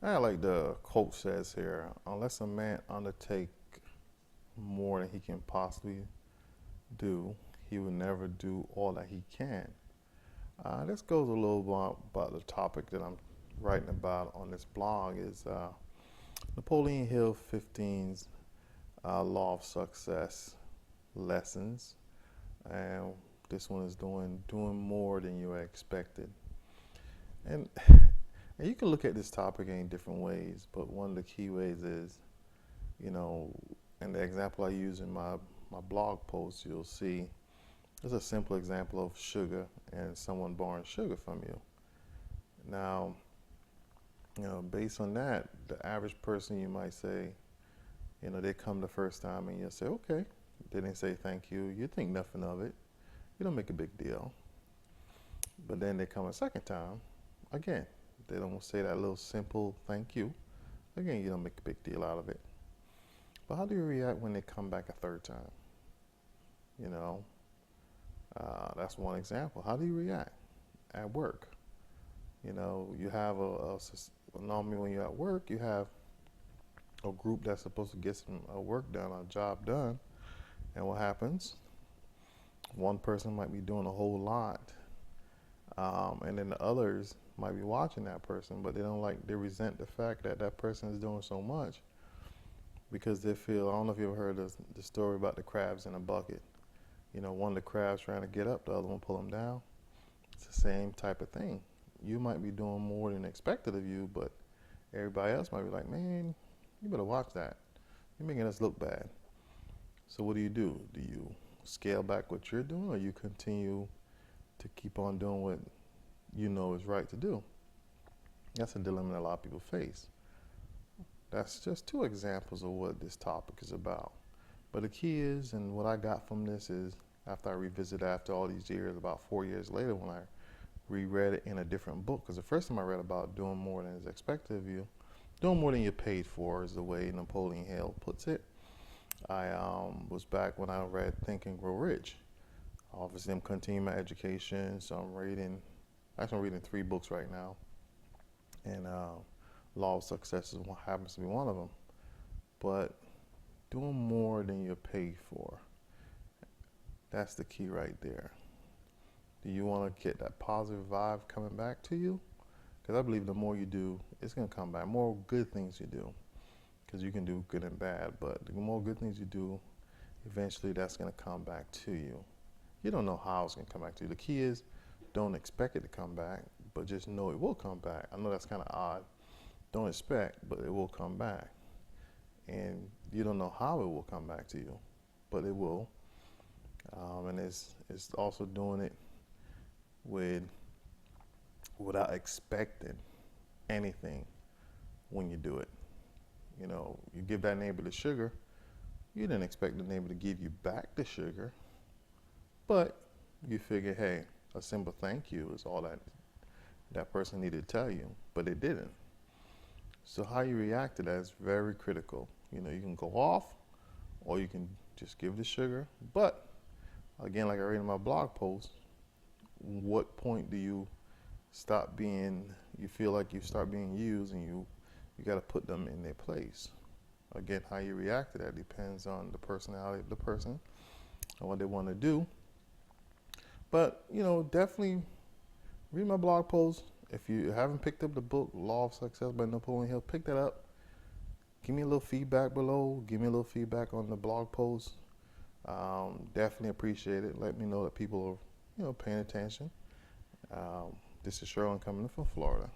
I like the quote says here, unless a man undertake more than he can possibly do, he will never do all that he can. This goes a little about the topic that I'm writing about on this blog is Napoleon Hill 15's Law of Success lessons. And this one is doing more than you expected. And, and you can look at this topic in different ways, but one of the key ways is, you know, and the example I use in my blog post, you'll see it's a simple example of sugar and someone borrowing sugar from you. Now, based on that, the average person you might say, they come the first time and you'll say, okay, they didn't say thank you. You think nothing of it. You don't make a big deal. But then they come a second time, again, they don't say that little simple thank you. Again, you don't make a big deal out of it. But how do you react when they come back a third time? You know, that's one example. How do you react at work? You have normally when you're at work, you have a group that's supposed to get some work done, a job done. And what happens? One person might be doing a whole lot, and then the others might be watching that person, but they resent the fact that that person is doing so much because they feel, I don't know if you ever heard the story about the crabs in a bucket. One of the crabs trying to get up, the other one pull them down. It's the same type of thing. You might be doing more than expected of you, but everybody else might be like, man, you better watch that. You're making us look bad. So what do you do? Do you scale back what you're doing, or you continue to keep on doing what you know is right to do? That's a dilemma that a lot of people face. That's just two examples of what this topic is about. But the key is, and what I got from this is, after I revisited after all these years, about 4 years later when I reread it in a different book, because the first time I read about doing more than is expected of you, doing more than you're paid for is the way Napoleon Hill puts it. I was back when I read Think and Grow Rich. Obviously, I'm continuing my education, so I'm reading 3 books right now, and Law of Success happens to be one of them. But doing more than you're paid for, that's the key right there. Do you want to get that positive vibe coming back to you? Because I believe the more you do, it's going to come back. More good things you do, because you can do good and bad, but the more good things you do, eventually that's going to come back to you. You don't know how it's going to come back to you. The key is, don't expect it to come back, but just know it will come back. I know that's kind of odd. Don't expect, but it will come back. And you don't know how it will come back to you, but it will. And it's also doing it without expecting anything when you do it. You give that neighbor the sugar, you didn't expect the neighbor to give you back the sugar, but you figure, hey, a simple thank you is all that person needed to tell you, but it didn't. So how you react to that is very critical. You can go off, or you can just give the sugar. But again, like I read in my blog post, what point do you feel like you start being used, and you got to put them in their place? Again, how you react to that depends on the personality of the person and what they want to do. But, definitely read my blog post. If you haven't picked up the book, Law of Success by Napoleon Hill, pick that up. Give me a little feedback below. Give me a little feedback on the blog post. Definitely appreciate it. Let me know that people are, paying attention. This is Sherwin coming in from Florida.